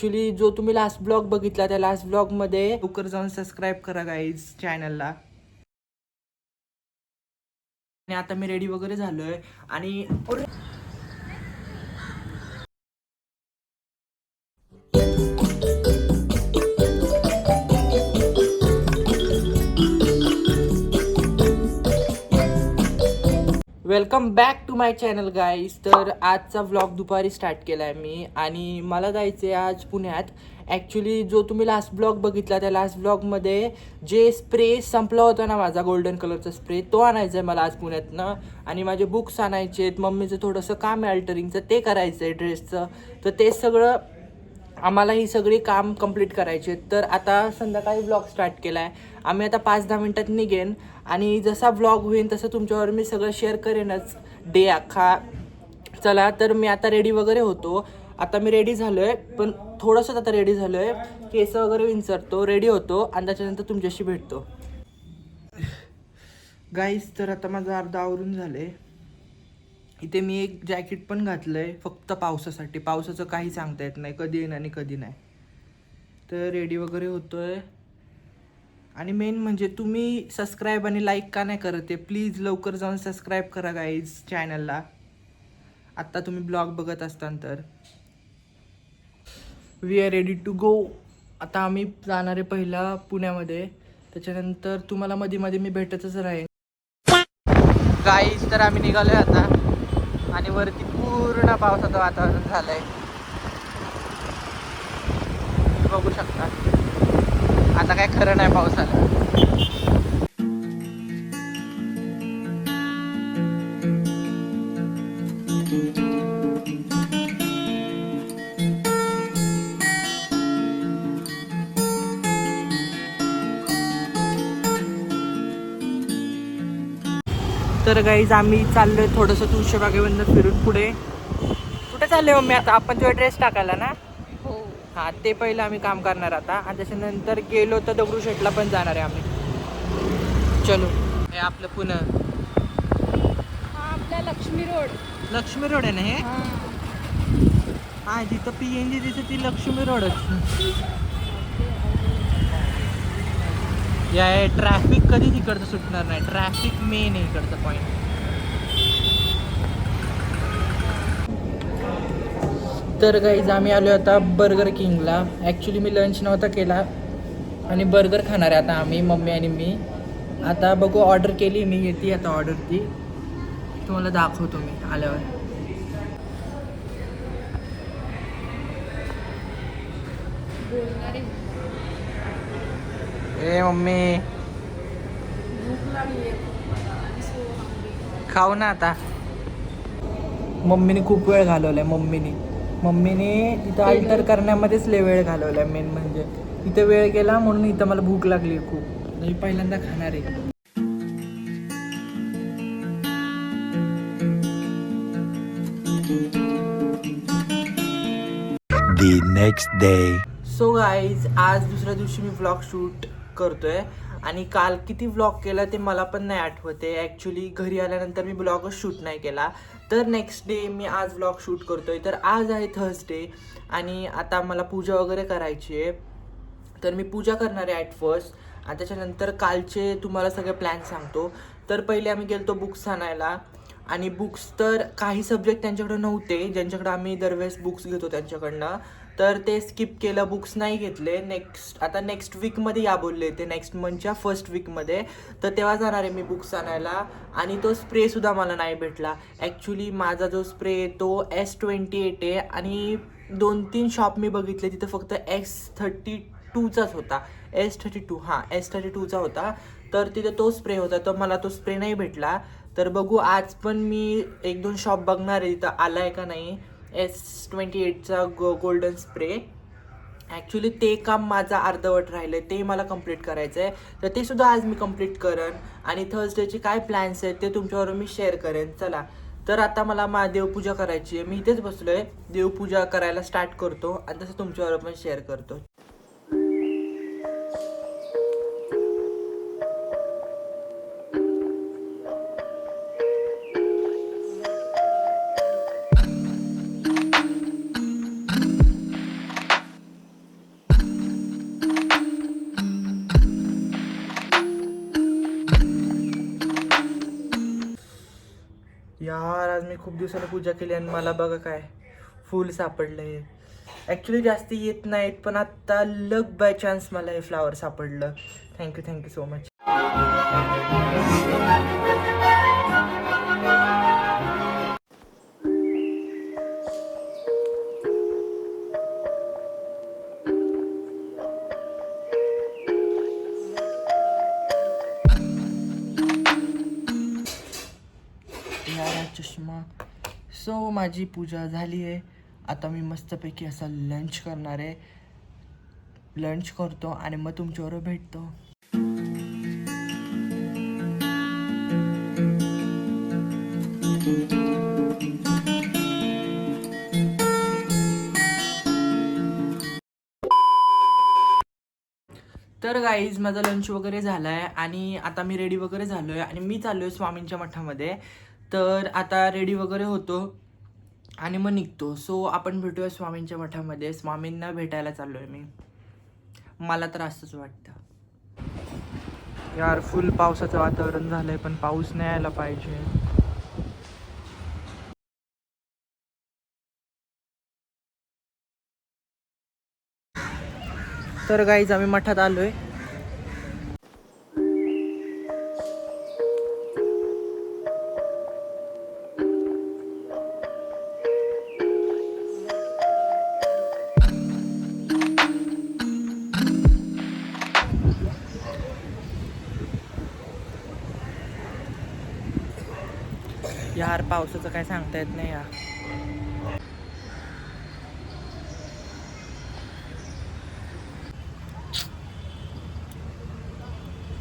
Actually जो तुम्ही last blog बघितला त्या लास्ट ब्लॉगमध्ये लवकर जाऊन सबस्क्राईब करा गाईज चॅनलला. आणि आता मी रेडी वगैरे झालोय आणि welcome back to my channel guys. तर आजचा व्लॉग दुपारी स्टार्ट केला आहे मी आणि मला जायचं आहे आज पुण्यात. ॲक्च्युली जो तुम्ही लास्ट ब्लॉग बघितला त्या लास्ट ब्लॉगमध्ये जे स्प्रे संपला होता ना माझा गोल्डन कलरचा स्प्रे तो आणायचा आहे मला आज पुण्यातनं. आणि माझे बुक्स आणायचे आहेत, मम्मीचं थोडंसं काम आहे अल्टरिंगचं ते करायचं आहे ड्रेसचं. तर ते सगळं आम्हाला ही सगळी काम कंप्लीट करायची आहेत. तर आता संध्याकाळी ब्लॉग स्टार्ट केला आहे आम्ही. आता 5-10 मिनटात निघेन आणि जसा ब्लॉग होईल तसं तुमच्यावर मी सगळं शेअर करेनच डे अख्खा. चला तर मी आता रेडी वगैरे होतो. आता मी रेडी झालो आहे, पण थोडंसंच आता रेडी झालो आहे, केस वगैरे विंचरतो, रेडी होतो आणि त्याच्यानंतर तुमच्याशी भेटतो गाईस. तर आता माझं अर्ध आवरून झालं आहे. इथे मी एक जॅकेट पण घातलं आहे फक्त पावसासाठी. पावसाचं काही सांगता येत नाही, कधी येईन आणि कधी नाही. तर रेडी वगैरे होतो आहे. आणि मेन म्हणजे तुम्ही सबस्क्राईब आणि लाईक का नाही करत आहे, प्लीज लवकर जाऊन सबस्क्राईब करा गाईज चॅनलला आत्ता तुम्ही ब्लॉग बघत असताना. तर we are ready to go. आता आम्ही जाणार आहे पहिला पुण्यामध्ये, त्याच्यानंतर तुम्हाला मध्ये मध्ये मी भेटतच राहीन गाईज. तर आम्ही निघालो आहे आता आणि वरती पूर्ण पावसाचं वातावरण झालं आहे, बघू शकता. आता काय खरं नाही पावसाला. तर गाईज आम्ही चाललोय थोडंसं तुळशीबागेवरनं फिरून पुढे. कुठे चालले मम्मी आता? आपण तुझा ड्रेस टाकायला ना? हो. हां, ते पहिलं आम्ही काम करणार आता आणि त्याच्यानंतर गेलो तर दगडूशेठला पण जाणार आहे आम्ही. चलो, हे आपलं पुणे. हा आपला लक्ष्मी रोड. लक्ष्मी रोड आहे ना हे? हां, जिथं PNG तिथं ती लक्ष्मी रोडच. या ट्रॅफिक कधी तिकडचं सुटणार नाही, ट्रॅफिक मेन आहे इकडचं पॉईंट. तर गाईज आम्ही आलो आता बर्गर किंगला. ॲक्च्युली मी लंच नव्हता केला आणि बर्गर खाणार आहे आता आम्ही, मम्मी आणि मी. आता बघू, ऑर्डर केली मी, येते आता ऑर्डर ती तुम्हाला दाखवतो मी आल्यावर. ए मम्मी खाऊ ना आता. मम्मीने खूप वेळ घालवलाय. मम्मीने इथं अल्टर करण्यामध्येच लय वेळ घालवलाय. मेन म्हणजे इथं वेळ गेला म्हणून इथं मला भूक लागली खूप. मी पहिल्यांदा खाणार आहे. The next day. So guys आज दुसऱ्या दिवशी मी व्लॉग शूट करतोय आणि काल किती व्लॉग केला ते मला पण नाही आठवते. ॲक्च्युली घरी आल्यानंतर मी ब्लॉगच शूट नाही केला. तर नेक्स्ट डे मी आज व्लॉग शूट करतोय. तर आज आहे थर्सडे आणि आता मला पूजा वगैरे करायची आहे. तर मी पूजा करणार आहे ॲट फर्स्ट आणि त्याच्यानंतर कालचे तुम्हाला सगळे प्लॅन सांगतो. तर पहिले आम्ही गेलो बुक्स आणायला आणि बुक्स तर काही सब्जेक्ट त्यांच्याकडं नव्हते ज्यांच्याकडं आम्ही दरवेळेस बुक्स घेतो त्यांच्याकडनं, तर ते स्किप केलं, बुक्स नाही घेतले. आता नेक्स्ट वीकमध्ये या बोलले ते, नेक्स्ट मंथच्या फर्स्ट वीकमध्ये. तर तेव्हा जाणार आहे मी बुक्स आणायला. आणि तो स्प्रेसुद्धा मला नाही भेटला. ॲक्च्युली माझा जो स्प्रे आहे तो S28 आहे आणि 2-3 शॉप मी बघितले तिथं फक्त S32चाच होता. S32 हां S32चा होता. तर तिथे तो स्प्रे होता, तर मला तो स्प्रे नाही भेटला. तर बघू आज पण मी 1-2 शॉप बघणार आहे तिथं आला आहे का नाही S28चा गोल्डन स्प्रे. ॲक्च्युली ते काम माझं अर्धवट राहिलं आहे, ते मला कंप्लीट करायचं आहे. तर ते सुद्धा आज मी कंप्लीट करेन आणि थर्सडेचे काय प्लॅन्स आहेत ते तुमच्याबरोबर मी शेअर करेन. चला तर आता मला देवपूजा करायची आहे. मी इथेच बसलो आहे, देवपूजा करायला स्टार्ट करतो आणि तसं तुमच्याबरोबर पण शेअर करतो. यार आज मी खूप दिवसांनी पूजा केली आणि मला बघा काय फूल सापडलं आहे. ॲक्च्युली जास्त येत नाहीत पण आत्ता लक बाय चान्स मला हे फ्लावर सापडलं. Thank you so much. यार चष्मा. सो माझी पूजा झाली आहे. आता मी मस्तपैकी असा लंच करणार आहे. लंच करतो आणि मग तुमच्याबरोबर भेटतो. तर गाईज माझा लंच वगैरे झाला आहे आणि आता मी रेडी वगैरे झालो आहे आणि मी चाललो आहे स्वामींच्या मठामध्ये. तर आता रेडी वगैरे होतो आणि मग निघतो. सो आपण भेटूया स्वामींच्या मठामध्ये. स्वामींना भेटायला चाललो आहे मी. मला तर असंच वाटतं. यार फुल पावसाचं वातावरण झालं आहे पण पाऊस नाही यायला पाहिजे. तर गाईज आम्ही मठात आलो आहे. यार पावसाचं काय सांगता येत नाही यार.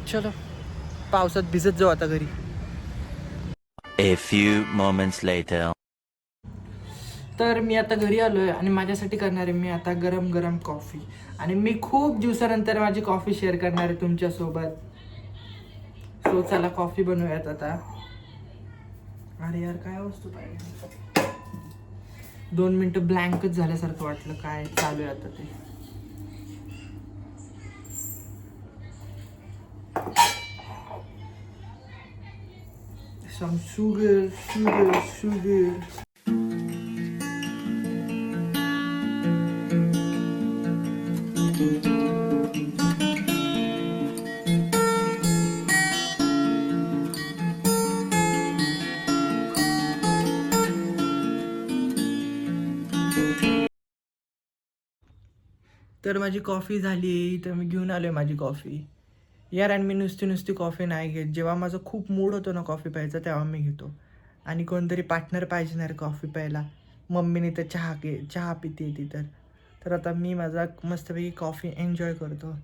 चलो पावसात भिजत जाऊ आता घरी. A few moments later. तर मी आता घरी आलो आहे आणि माझ्यासाठी करणार आहे मी आता गरम गरम कॉफी. आणि मी खूप दिवसानंतर माझी कॉफी शेअर करणार आहे तुमच्यासोबत. सो चला कॉफी बनवूयात आता. अरे यार काय वस्तू पाहिजे. 2 मिनटं ब्लँकच झाल्यासारखं वाटलं. काय चालू आहे आता ते. Some sugar. तर माझी कॉफी झाली. तर मी घेऊन आलो आहे माझी कॉफी. यार आणि मी नुसती कॉफी नाही घेत. जेव्हा माझं खूप मूड होतो ना कॉफी प्यायचा तेव्हा मी घेतो. आणि कोणतरी पार्टनर पाहिजे ना रे कॉफी प्यायला. मम्मीने तर चहा पिते ती तर आता मी माझा मस्तपैकी कॉफी एन्जॉय करतो.